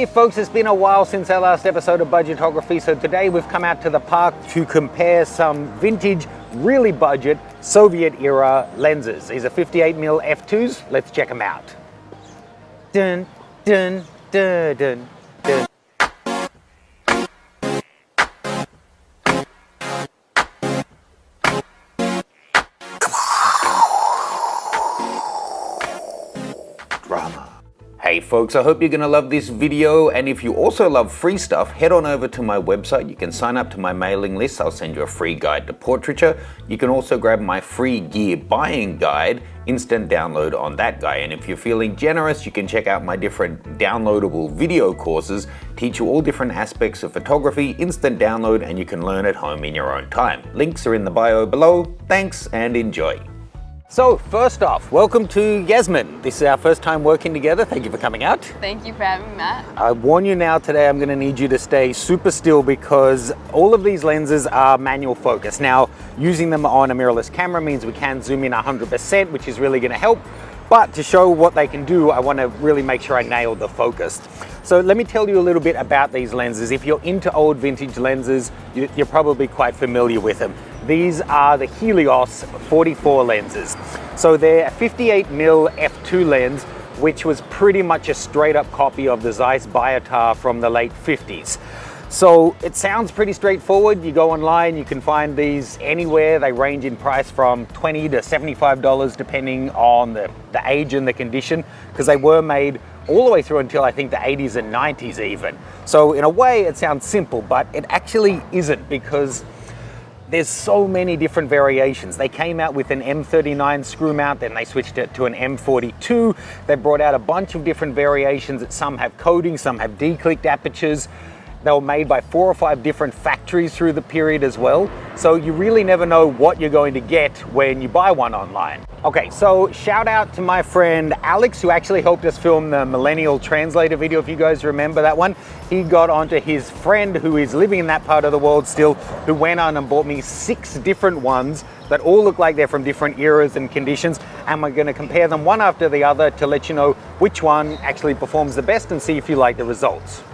Hey folks, it's been a while since our last episode of Budgetography, so today we've come out to the park to compare some vintage, really budget, Soviet-era lenses. These are 58mm f2s. Let's check them out. Dun, dun, dun, dun, dun. Drama. Hey folks, I hope you're gonna love this video, and if you also love free stuff, head on over to my website. You can sign up to my mailing list. I'll send you a free guide to portraiture. You can also grab my free gear buying guide, instant download on that guy. And if you're feeling generous, you can check out my different downloadable video courses, teach you all different aspects of photography, instant download, and you can learn at home in your own time. Links are in the bio below. Thanks and enjoy. So first off, welcome to Yasmin. This is our first time working together. Thank you for coming out. Thank you for having me, Matt. I warn you now today, I'm gonna need you to stay super still because all of these lenses are manual focus. Now, using them on a mirrorless camera means we can zoom in 100%, which is really gonna help. But to show what they can do, I wanna really make sure I nail the focus. So let me tell you a little bit about these lenses. If you're into old vintage lenses, you're probably quite familiar with them. These are the Helios 44 lenses. So they're a 58mm f2 lens, which was pretty much a straight up copy of the Zeiss Biotar from the late 50s. So it sounds pretty straightforward. You go online, you can find these anywhere. They range in price from $20 to $75 depending on the age and the condition, because they were made all the way through until I think the 80s and 90s even. So in a way it sounds simple, but it actually isn't, because there's so many different variations. They came out with an M39 screw mount, then they switched it to an M42. They brought out a bunch of different variations that some have coating, some have declicked apertures. They were made by 4 or 5 different factories through the period as well. So you really never know what you're going to get when you buy one online. Okay, so shout out to my friend Alex, who actually helped us film the Millennial Translator video, if you guys remember that one. He got onto his friend who is living in that part of the world still, who went on and bought me 6 different ones that all look like they're from different eras and conditions. And we're gonna compare them one after the other to let you know which one actually performs the best and see if you like the results.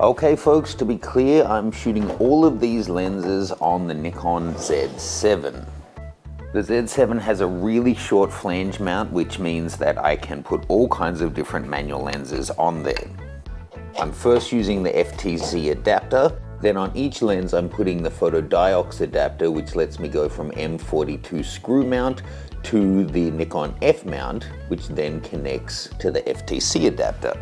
Okay folks, to be clear, I'm shooting all of these lenses on the Nikon Z7. The Z7 has a really short flange mount, which means that I can put all kinds of different manual lenses on there. I'm first using the FTC adapter, then on each lens I'm putting the photodiox adapter, which lets me go from M42 screw mount to the Nikon F mount, which then connects to the FTC adapter.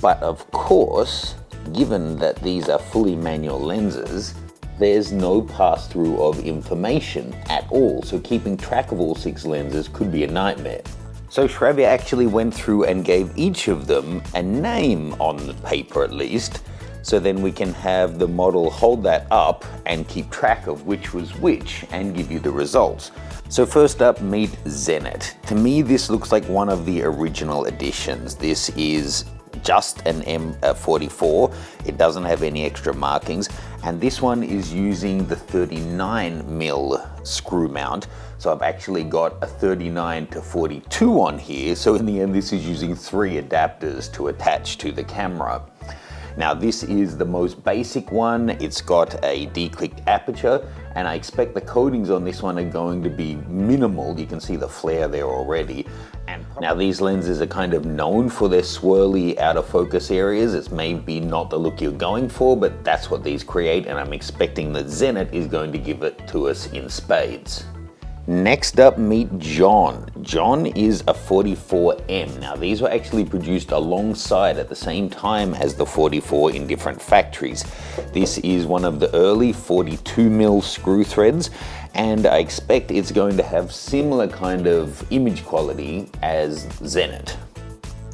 But of course, given that these are fully manual lenses, there's no pass-through of information at all, so keeping track of all 6 lenses could be a nightmare. So Shravya actually went through and gave each of them a name on the paper at least, so then we can have the model hold that up and keep track of which was which and give you the results. So first up, meet Zenit. To me, this looks like one of the original editions. This is just an M44. It doesn't have any extra markings, and this one is using the 39mm screw mount. So I've actually got a 39 to 42 on here. So in the end, this is using 3 adapters to attach to the camera. Now this is the most basic one. It's got a declicked aperture, and I expect the coatings on this one are going to be minimal. You can see the flare there already. And now these lenses are kind of known for their swirly out of focus areas. It's maybe not the look you're going for, but that's what these create, and I'm expecting that Zenit is going to give it to us in spades. Next up, meet John. John is a 44M. Now these were actually produced alongside at the same time as the 44 in different factories. This is one of the early 42mm screw threads, and I expect it's going to have similar kind of image quality as Zenit.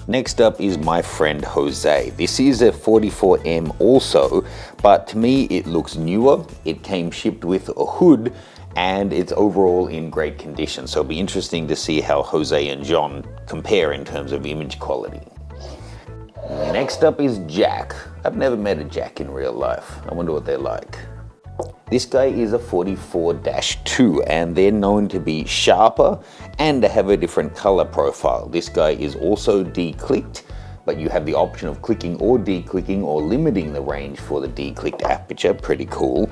Next up is my friend Jose. This is a 44M also, but to me it looks newer. It came shipped with a hood, and it's overall in great condition. So it'll be interesting to see how Jose and John compare in terms of image quality. Next up is Jack. I've never met a Jack in real life. I wonder what they're like. This guy is a 44-2, and they're known to be sharper and to have a different color profile. This guy is also declicked, but you have the option of clicking or declicking or limiting the range for the declicked aperture. Pretty cool.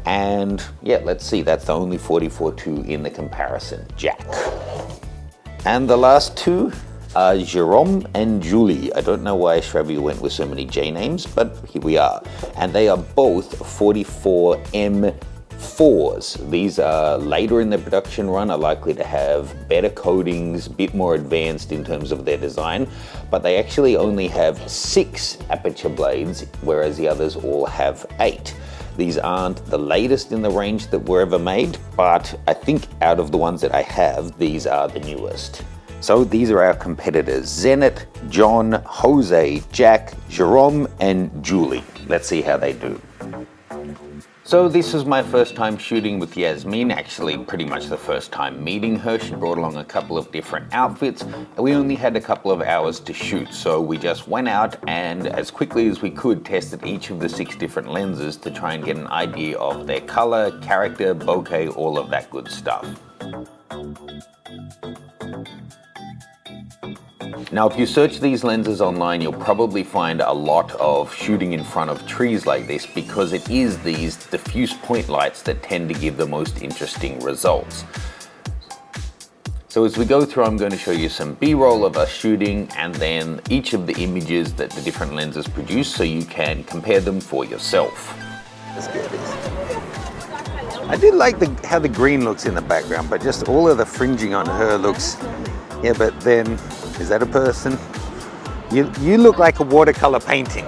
And yeah, let's see, that's the only 44-2 in the comparison jack. And the last two are Jerome and Julie. I don't know why Shravia went with so many J names, but here we are. And they are both 44M4s. These are later in the production run, are likely to have better coatings, a bit more advanced in terms of their design, but they actually only have 6 aperture blades, whereas the others all have 8. These aren't the latest in the range that were ever made, but I think out of the ones that I have, these are the newest. So these are our competitors: Zenit, John, Jose, Jack, Jerome, and Julie. Let's see how they do. So this was my first time shooting with Yasmin, actually pretty much the first time meeting her. She brought along a couple of different outfits and we only had a couple of hours to shoot. So we just went out and as quickly as we could tested each of the 6 different lenses to try and get an idea of their color, character, bokeh, all of that good stuff. Now, if you search these lenses online, you'll probably find a lot of shooting in front of trees like this because it is these diffuse point lights that tend to give the most interesting results. So as we go through, I'm going to show you some B-roll of us shooting and then each of the images that the different lenses produce so you can compare them for yourself. Let's get this. I did like how the green looks in the background, but just all of the fringing on her looks, yeah, but then, is that a person? You look like a watercolor painting.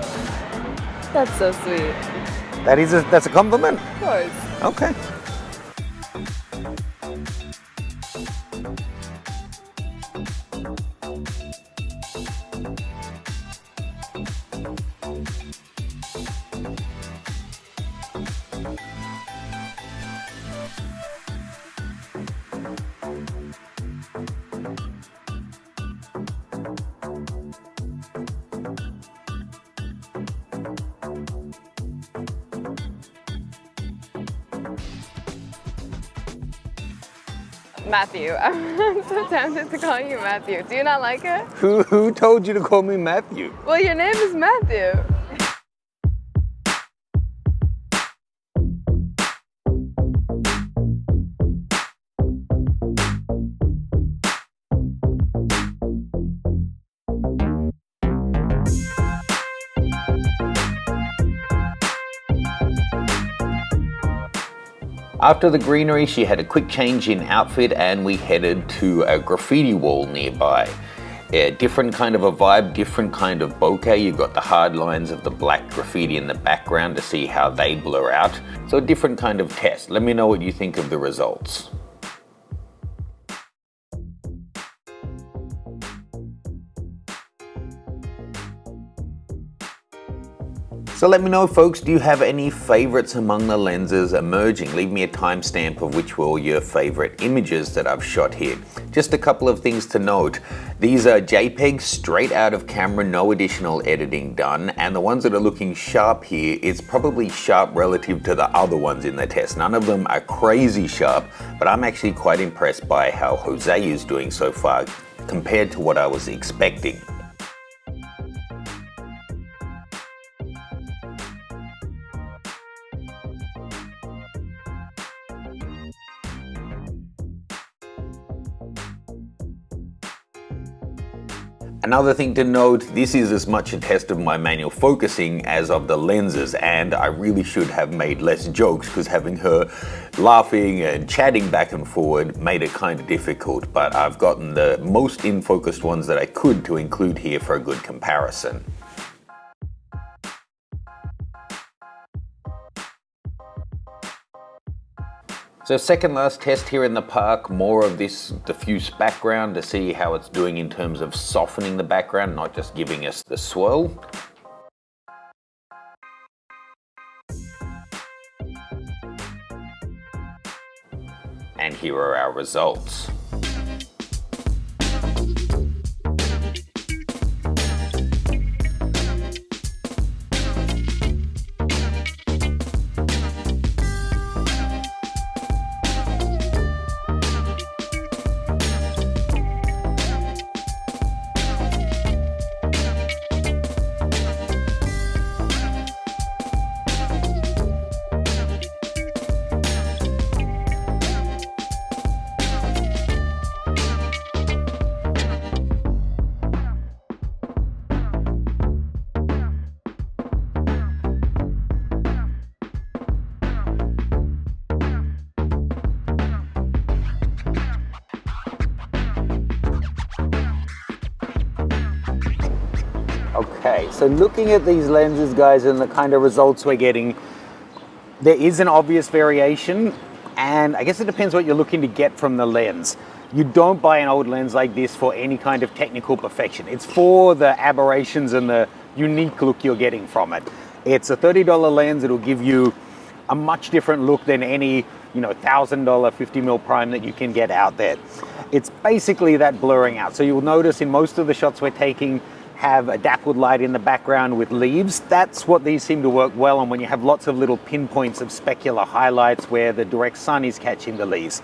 That's so sweet. That's a compliment? Of course. Okay. Matthew. I'm so tempted to call you Matthew. Do you not like it? Who told you to call me Matthew? Well, your name is Matthew. After the greenery, she had a quick change in outfit and we headed to a graffiti wall nearby. A different kind of a vibe, different kind of bokeh. You've got the hard lines of the black graffiti in the background to see how they blur out. So a different kind of test. Let me know what you think of the results. So let me know, folks, do you have any favorites among the lenses emerging? Leave me a timestamp of which were your favorite images that I've shot here. Just a couple of things to note. These are JPEGs straight out of camera, no additional editing done. And the ones that are looking sharp here, it's probably sharp relative to the other ones in the test. None of them are crazy sharp, but I'm actually quite impressed by how Jose is doing so far compared to what I was expecting. Another thing to note, this is as much a test of my manual focusing as of the lenses, and I really should have made less jokes because having her laughing and chatting back and forward made it kind of difficult, but I've gotten the most in-focused ones that I could to include here for a good comparison. So second last test here in the park, more of this diffuse background to see how it's doing in terms of softening the background, not just giving us the swirl. And here are our results. So looking at these lenses, guys, and the kind of results we're getting, there is an obvious variation, and I guess it depends what you're looking to get from the lens. You don't buy an old lens like this for any kind of technical perfection. It's for the aberrations and the unique look you're getting from it. It's a $30 lens. It'll give you a much different look than any, $1,000 50mm prime that you can get out there. It's basically that blurring out. So you'll notice in most of the shots we're taking have a dappled light in the background with leaves. That's what these seem to work well on when you have lots of little pinpoints of specular highlights where the direct sun is catching the leaves.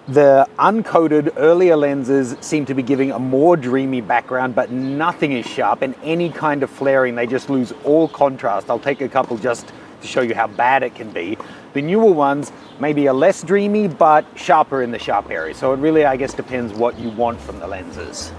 The uncoated earlier lenses seem to be giving a more dreamy background, but nothing is sharp, and any kind of flaring, they just lose all contrast. I'll take a couple just to show you how bad it can be. The newer ones maybe are less dreamy, but sharper in the sharp area. So it really, I guess, depends what you want from the lenses.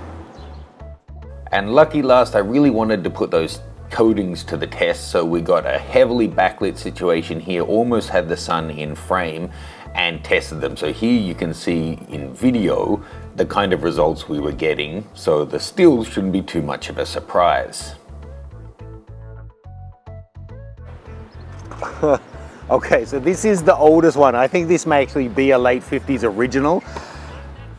And lucky last, I really wanted to put those coatings to the test, so we got a heavily backlit situation here, almost had the sun in frame, and tested them. So here you can see in video the kind of results we were getting, so the stills shouldn't be too much of a surprise. Okay, so this is the oldest one. I think this may actually be a late 50s original.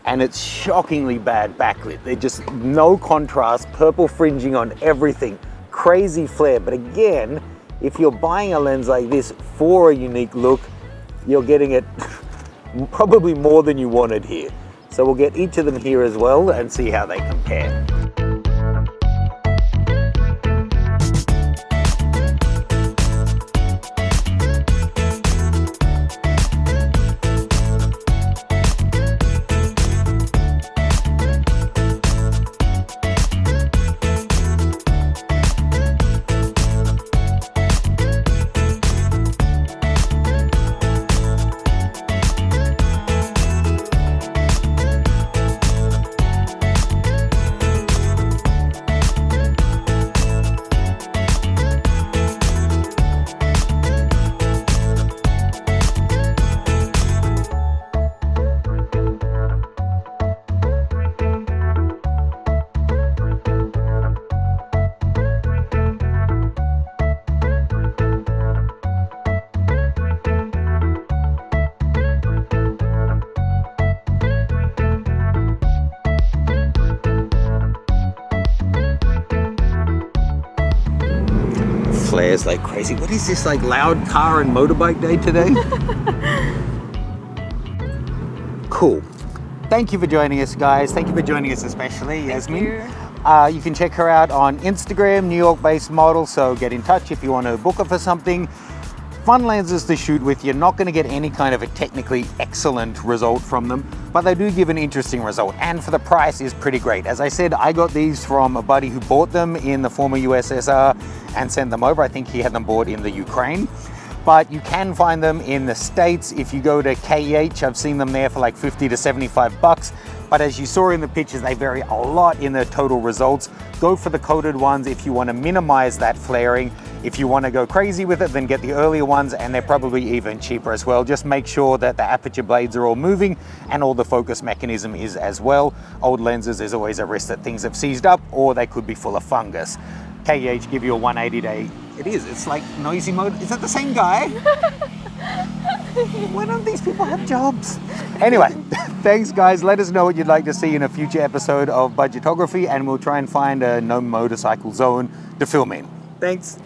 And it's shockingly bad backlit. There's just no contrast, purple fringing on everything, crazy flare. But again, if you're buying a lens like this for a unique look, you're getting it probably more than you wanted here. So we'll get each of them here as well and see how they compare. Flares like crazy. What is this, like loud car and motorbike day today? Cool. Thank you for joining us, guys. Thank you for joining us, especially Yasmin. You can check her out on Instagram, New York-based model, so get in touch if you want to book her for something. Fun lenses to shoot with. You're not going to get any kind of a technically excellent result from them, but they do give an interesting result, and for the price is pretty great. As I said, I got these from a buddy who bought them in the former USSR and sent them over. I think he had them bought in the Ukraine. But you can find them in the States. If you go to KEH, I've seen them there for like 50 to 75 bucks. But as you saw in the pictures, they vary a lot in their total results. Go for the coated ones if you want to minimize that flaring. If you want to go crazy with it, then get the earlier ones, and they're probably even cheaper as well. Just make sure that the aperture blades are all moving and all the focus mechanism is as well. Old lenses, there's always a risk that things have seized up or they could be full of fungus. KEH give you a 180-day. It's like noisy mode. Is that the same guy? Why don't these people have jobs? Anyway, thanks guys. Let us know what you'd like to see in a future episode of Budgetography, and we'll try and find a no motorcycle zone to film in. Thanks.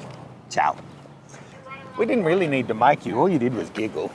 Ciao. We didn't really need to mic you. All you did was giggle.